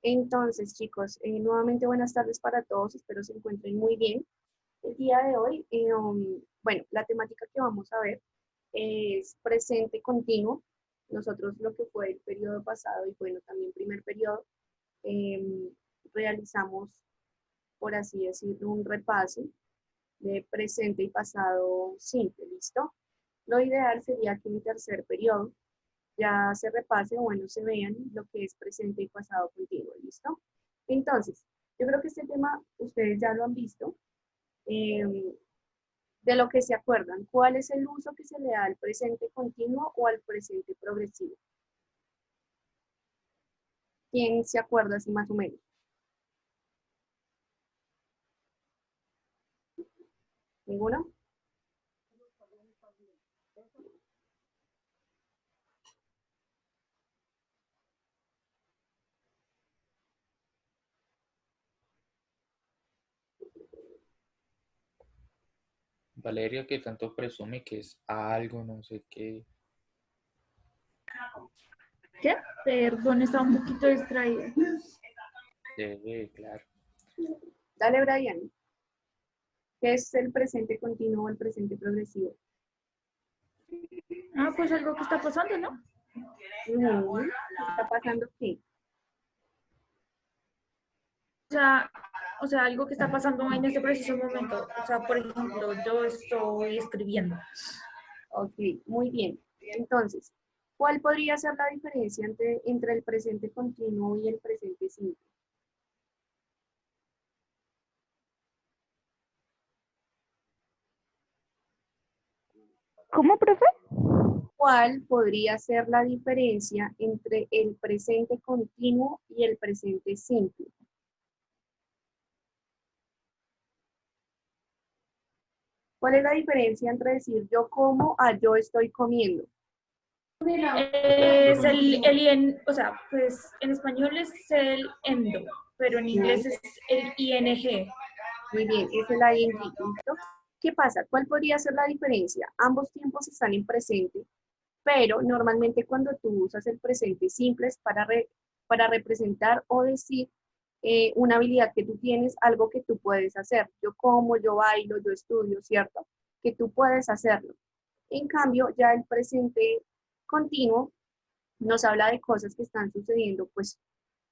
Entonces, chicos, nuevamente buenas tardes para todos, espero se encuentren muy bien. El día de hoy, bueno, la temática que vamos a ver es presente continuo. Nosotros lo que fue el periodo pasado y bueno, también primer periodo, em, realizamos, por así decirlo, un repaso de presente y pasado simple, ¿listo? Lo ideal sería que en tercer periodo ya se repase o bueno, se vean lo que es presente y pasado continuo, ¿listo? Entonces, yo creo que este tema ustedes ya lo han visto. De lo que se acuerdan, ¿cuál es el uso que se le da al presente continuo o al presente progresivo? ¿Quién se acuerda así más o menos? ¿Ninguno? Valeria que tanto presume que es algo, no sé qué. ¿Qué? Perdón, estaba un poquito distraída. Claro. Dale, Brian. ¿Qué es el presente continuo o el presente progresivo? Ah, pues algo que está pasando, ¿no? ¿Qué está pasando qué? O sea, algo que está pasando en este preciso momento. O sea, por ejemplo, yo estoy escribiendo. Ok, muy bien. Entonces, ¿cuál podría ser la diferencia entre el presente continuo y el presente simple? ¿Cómo, profe? ¿Cuál podría ser la diferencia entre el presente continuo y el presente simple? ¿Cuál es la diferencia entre decir yo como a yo estoy comiendo? Es o sea, pues en español es el endo, pero en inglés es el ing. Muy bien, es el ing, ¿listo? ¿Qué pasa? ¿Cuál podría ser la diferencia? Ambos tiempos están en presente, pero normalmente cuando tú usas el presente simple es para representar o decir una habilidad que tú tienes, algo que tú puedes hacer. Yo como, yo bailo, yo estudio, ¿cierto? Que tú puedes hacerlo. En cambio, ya el presente continuo nos habla de cosas que están sucediendo, pues,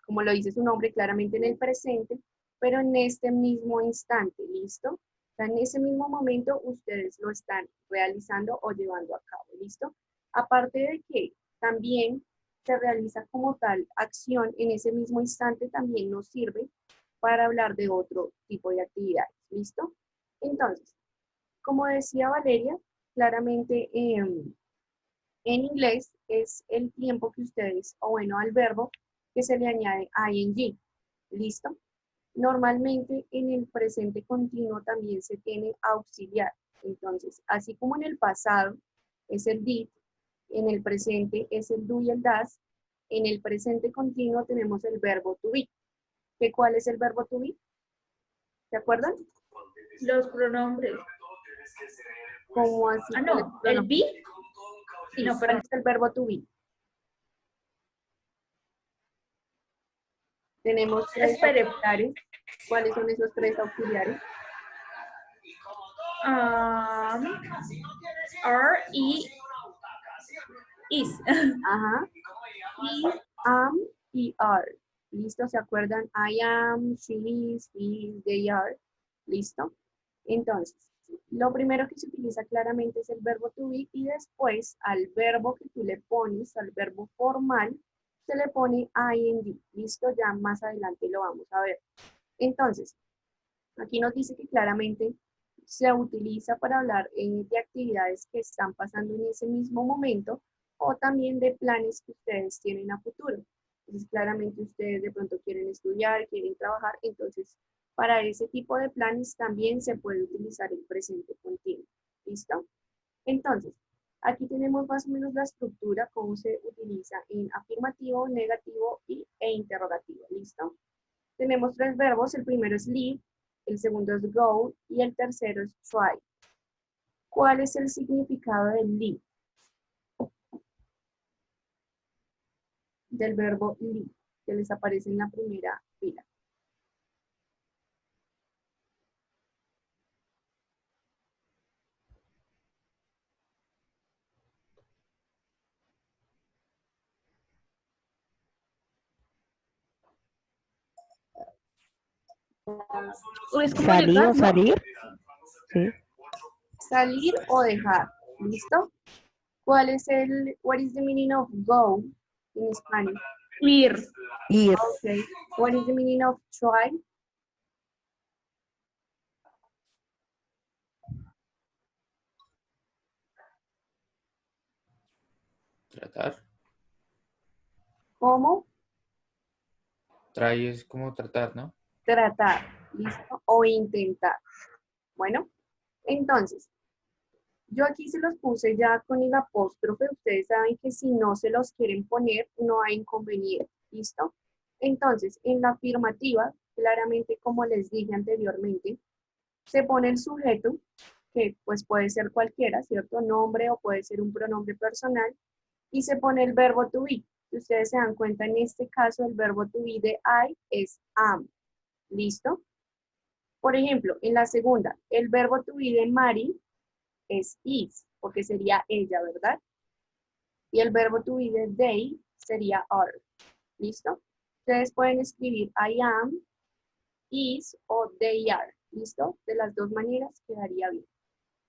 como lo dice su nombre, claramente en el presente, pero en este mismo instante, ¿listo? O sea, en ese mismo momento ustedes lo están realizando o llevando a cabo, ¿listo? Aparte de que también se realiza como tal acción en ese mismo instante, también nos sirve para hablar de otro tipo de actividades, ¿listo? Entonces, como decía Valeria, claramente en inglés es el tiempo que ustedes, o bueno, al verbo que se le añade ing. ¿Listo? Normalmente en el presente continuo también se tiene auxiliar. Entonces, así como en el pasado es el did, en el presente es el do y el das, en el presente continuo tenemos el verbo to be. ¿Qué cuál es el verbo to be? ¿Se acuerdan? Los pronombres. ¿Cómo así? Ah, ¿Cuál es no, el el pronombre? be. Sí, No, ¿cuál pero es el verbo to be? Tenemos tres espere. auxiliares. ¿Cuáles son esos tres auxiliares? Are, is. Ajá. Is, am y are. ¿Listo? ¿Se acuerdan? I am, she is, he is, they are. ¿Listo? Entonces, lo primero que se utiliza claramente es el verbo to be y después al verbo que tú le pones, al verbo formal, se le pone ing. ¿Listo? Ya más adelante lo vamos a ver. Entonces, aquí nos dice que claramente se utiliza para hablar de actividades que están pasando en ese mismo momento o también de planes que ustedes tienen a futuro. Entonces, claramente ustedes de pronto quieren estudiar, quieren trabajar, entonces para ese tipo de planes también se puede utilizar el presente continuo. ¿Listo? Entonces, aquí tenemos más o menos la estructura, cómo se utiliza en afirmativo, negativo e interrogativo. ¿Listo? Tenemos tres verbos, el primero es live, el segundo es go y el tercero es try. ¿Cuál es el significado del live? Del verbo live. que les aparece en la primera fila. Es como Salir llegar, o ¿no? salir. Sí. Salir o dejar, ¿listo? ¿Cuál es what is the meaning of go in Spanish? Ir. Ir. Okay. What is the meaning of try? Tratar. ¿Cómo? Try es como tratar, ¿no? Tratar, ¿listo? O intentar. Bueno, entonces, yo aquí se los puse ya con el apóstrofe. Ustedes saben que si no se los quieren poner, no hay inconveniente, ¿listo? Entonces, en la afirmativa, claramente como les dije anteriormente, se pone el sujeto, que pues puede ser cualquiera, ¿cierto? Nombre o puede ser un pronombre personal, y se pone el verbo to be. Si ustedes se dan cuenta, en este caso el verbo to be de I es am. ¿Listo? Por ejemplo, en la segunda, el verbo to be de Mari es is, porque sería ella, ¿verdad? Y el verbo to be de they sería are. ¿Listo? Ustedes pueden escribir I am, is o they are. ¿Listo? De las dos maneras quedaría bien.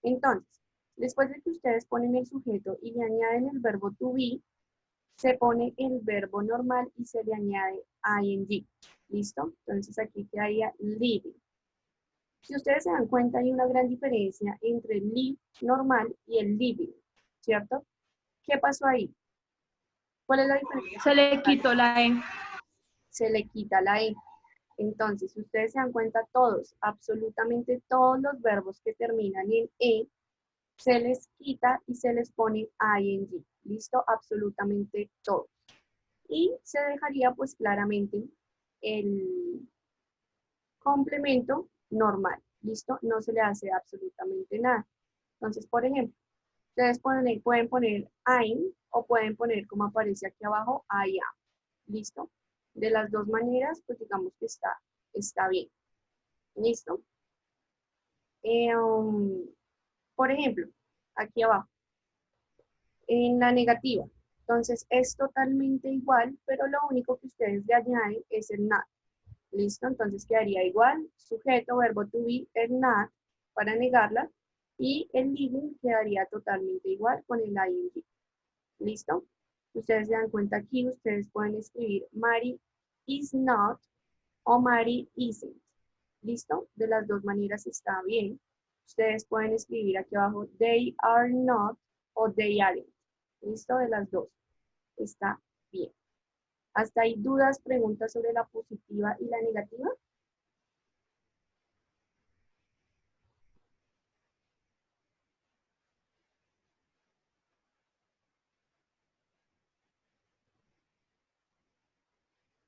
Entonces, después de que ustedes ponen el sujeto y le añaden el verbo to be, se pone el verbo normal y se le añade ing. ¿Listo? Entonces aquí quedaría living. Si ustedes se dan cuenta, hay una gran diferencia entre el live normal y el living, ¿cierto? ¿Qué pasó ahí? ¿Cuál es la diferencia? Se le quitó la E. Se le quita la E. Entonces, si ustedes se dan cuenta, todos, absolutamente todos los verbos que terminan en E, se les quita y se les pone ing. ¿Listo? Absolutamente todos. Y se dejaría pues claramente el complemento normal. ¿Listo? No se le hace absolutamente nada. Entonces, por ejemplo, ustedes pueden poner I'm o pueden poner como aparece aquí abajo, I am. ¿Listo? De las dos maneras, pues digamos que está bien. ¿Listo? Por ejemplo, aquí abajo, en la negativa. Entonces es totalmente igual, pero lo único que ustedes le añaden es el not. ¿Listo? Entonces quedaría igual, sujeto, verbo to be, el not para negarla, y el living quedaría totalmente igual con el ing. ¿Listo? Ustedes se dan cuenta aquí, ustedes pueden escribir Mary is not o Mary isn't. ¿Listo? De las dos maneras está bien. Ustedes pueden escribir aquí abajo they are not o they aren't. ¿Listo? De las dos. Está bien. ¿Hasta ahí dudas, preguntas sobre la positiva y la negativa?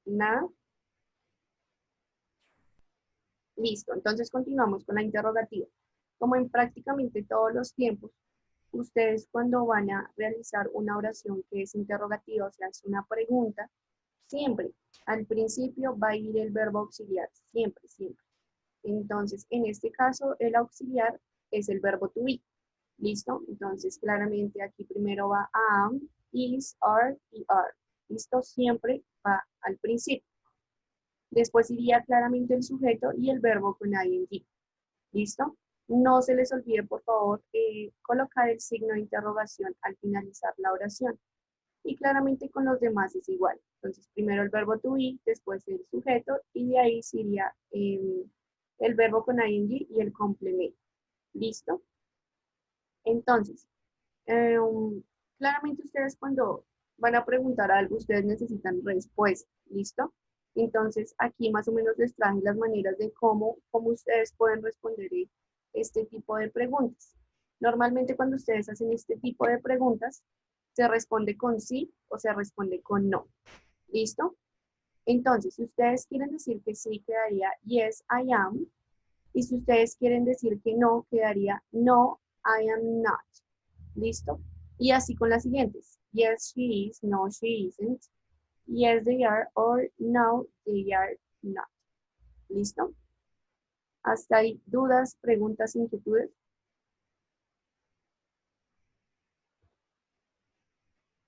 Nada. Listo. Entonces continuamos con la interrogativa. Como en prácticamente todos los tiempos, ustedes cuando van a realizar una oración que es interrogativa, o sea, es una pregunta, siempre al principio va a ir el verbo auxiliar, siempre, siempre. Entonces, en este caso, el auxiliar es el verbo to be. ¿Listo? Entonces, claramente aquí primero va am, is, are y are. ¿Listo? Siempre va al principio. Después iría claramente el sujeto y el verbo con ing. ¿Listo? No se les olvide, por favor, colocar el signo de interrogación al finalizar la oración. Y claramente con los demás es igual. Entonces, primero el verbo to be, después el sujeto, y de ahí sería el verbo con ing y el complemento. ¿Listo? Entonces, claramente ustedes cuando van a preguntar algo, ustedes necesitan respuesta. ¿Listo? Entonces, aquí más o menos les traje las maneras de cómo ustedes pueden responder este tipo de preguntas. Normalmente cuando ustedes hacen este tipo de preguntas, se responde con sí o se responde con no. ¿Listo? Entonces, si ustedes quieren decir que sí, quedaría yes, I am. Y si ustedes quieren decir que no, quedaría no, I am not. ¿Listo? Y así con las siguientes. Yes, she is, no, she isn't. yes they are, or no they are not. ¿Listo? ¿Hasta ahí dudas, preguntas, inquietudes?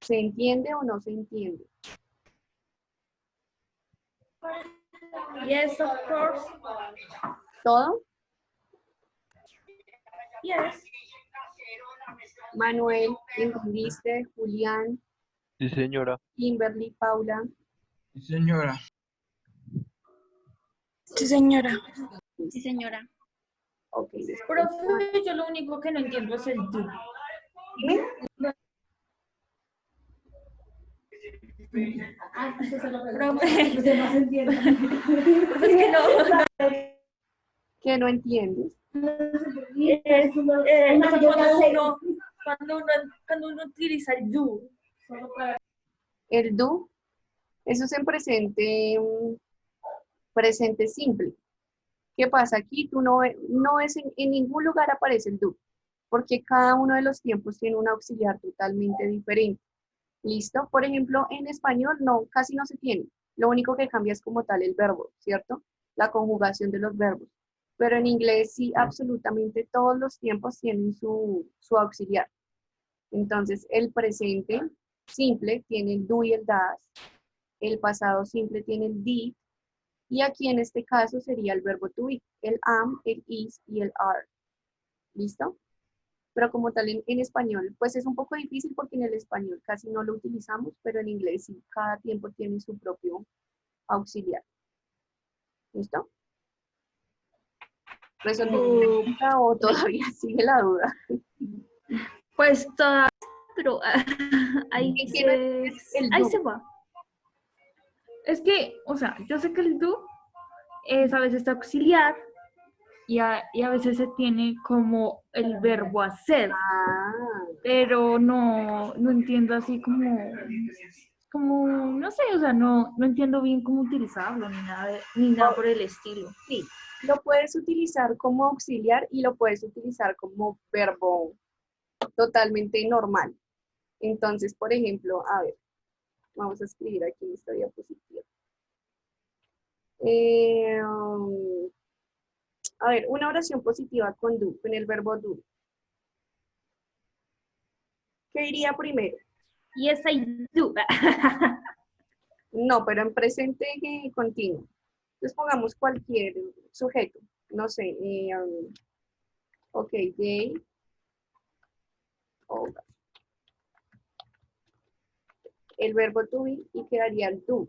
¿Se entiende o no se entiende? Yes, of course. ¿Todo? Yes. Manuel, ¿entendiste? Julián, Sí, señora. Kimberly, Paula. Sí, señora. Sí, señora. Sí, señora. Ok, después. Profe, yo lo único que no entiendo es el do. Dime. Profe, profe, es que no. ¿Qué no entiendes? Cuando uno utiliza el do. El do, eso es en presente, presente simple. ¿Qué pasa? Aquí tú no ves en ningún lugar aparece el do, porque cada uno de los tiempos tiene un auxiliar totalmente diferente. ¿Listo? Por ejemplo, en español no, casi no se tiene. Lo único que cambia es como tal el verbo, ¿cierto? La conjugación de los verbos. Pero en inglés sí, absolutamente todos los tiempos tienen su auxiliar. Entonces, el presente simple tiene el do y el das. El pasado simple tiene el did. Y aquí en este caso sería el verbo to be, el am, el is y el are. ¿Listo? Pero como tal en español, pues es un poco difícil porque en el español casi no lo utilizamos, pero en inglés sí, cada tiempo tiene su propio auxiliar. ¿Listo? ¿Resolví la pregunta o todavía sigue la duda? Pues toda, pero ahí ¿Y qué no se, es el ahí do? se va. Es que, o sea, yo sé que el do es a veces auxiliar y a veces se tiene como el verbo hacer, Ah, pero no entiendo así como, no sé, o sea, no entiendo bien cómo utilizarlo ni nada por el estilo. sí. Lo puedes utilizar como auxiliar y lo puedes utilizar como verbo totalmente normal. Entonces, por ejemplo, a ver, vamos a escribir aquí en esta diapositiva. A ver, una oración positiva con do, con el verbo do. ¿Qué iría primero? Yes, I do. No, pero en presente continuo. Entonces pongamos cualquier sujeto. No sé, ok, they, over. El verbo to be y quedaría el do.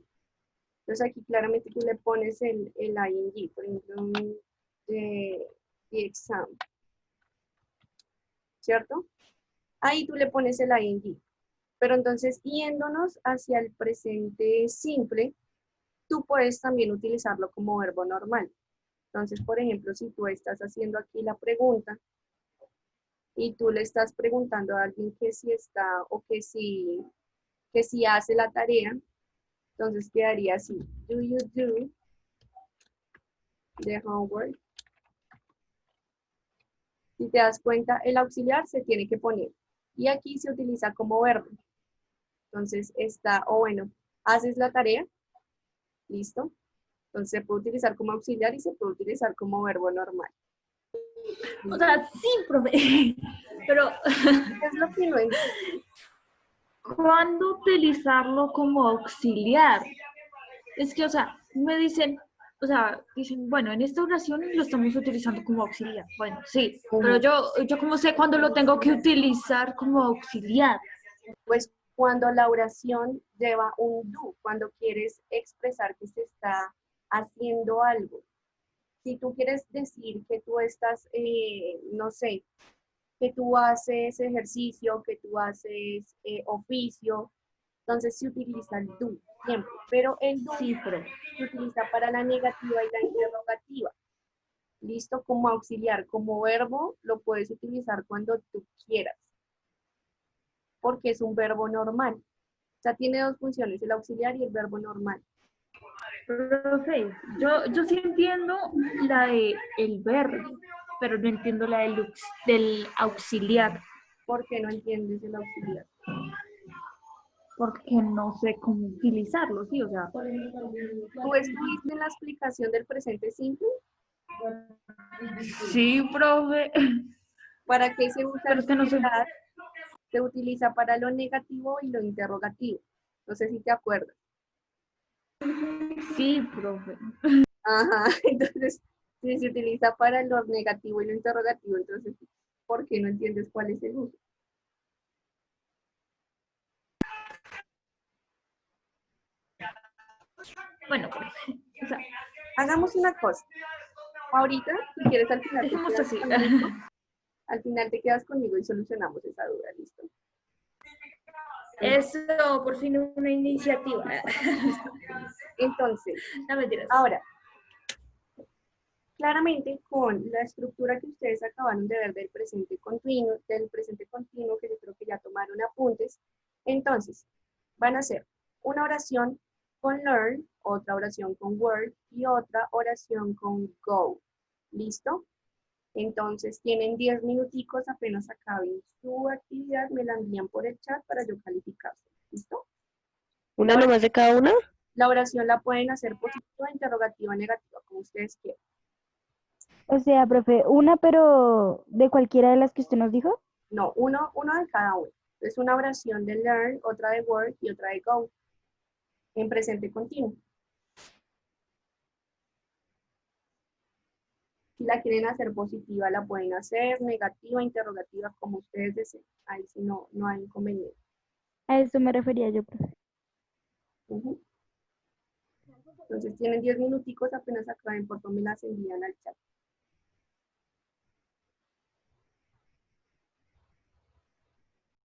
Entonces aquí claramente tú le pones el ing, por ejemplo, the exam, ¿cierto? Ahí tú le pones el ing. Pero entonces, yéndonos hacia el presente simple, tú puedes también utilizarlo como verbo normal. Entonces, por ejemplo, si tú estás haciendo aquí la pregunta y tú le estás preguntando a alguien que si está o que si hace la tarea, entonces quedaría así. Do you do the homework? Si te das cuenta, el auxiliar se tiene que poner. Y aquí se utiliza como verbo. Entonces está, o bueno, haces la tarea, listo. Entonces se puede utilizar como auxiliar y se puede utilizar como verbo normal. O sea, sí, profe, pero ¿Qué es lo que no entiendo? ¿cuándo utilizarlo como auxiliar? Es que, o sea, me dicen, bueno, en esta oración lo estamos utilizando como auxiliar. Bueno, sí, pero yo ¿cómo sé cuándo lo tengo que utilizar como auxiliar? Pues cuando la oración lleva un do, cuando quieres expresar que se está haciendo algo. Si tú quieres decir que tú estás, no sé, que tú haces ejercicio, que tú haces oficio, entonces se utiliza el do siempre, pero el do Sí, pero se utiliza para la negativa y la interrogativa. Listo, como auxiliar, como verbo, lo puedes utilizar cuando tú quieras, porque es un verbo normal. O sea, tiene dos funciones, el auxiliar y el verbo normal. profe, yo sí entiendo la de el verbo, pero no entiendo la del auxiliar. ¿Por qué no entiendes el auxiliar? porque no sé cómo utilizarlo, ¿sí? O sea, ¿Tú estuviste en la explicación del presente simple? sí, profe, ¿Para qué se usa pero el es que no sé. that? Se utiliza para lo negativo y lo interrogativo. No sé si te acuerdas. Sí, profe. Ajá, entonces, si se utiliza para lo negativo y lo interrogativo, entonces, ¿por qué no entiendes cuál es el uso? Bueno, profe, o sea, Hagamos una cosa. Ahorita, si quieres, al final te dejemos quedas así. conmigo. Al final te quedas conmigo y solucionamos esa duda, ¿listo? Eso, por fin una iniciativa. Entonces, No mentiras. ahora, claramente con la estructura que ustedes acabaron de ver del presente continuo, que yo creo que ya tomaron apuntes, entonces van a hacer una oración con learn, otra oración con work y otra oración con go. ¿Listo? Entonces tienen 10 minuticos, apenas acaben su actividad, me la envían por el chat para yo calificarse. ¿Listo? ¿Una nomás de cada una? La oración la pueden hacer positiva, interrogativa, negativa, como ustedes quieran. O sea, profe, una pero de cualquiera de las que usted nos dijo. No, uno de cada uno. Es una oración de learn, otra de work y otra de go, en presente continuo. Si la quieren hacer positiva, la pueden hacer, negativa, interrogativa, como ustedes deseen. Ahí sí no hay inconveniente. A eso me refería yo, profe. Ujú. Entonces tienen 10 minuticos, apenas acaben, por favor me las envían al chat.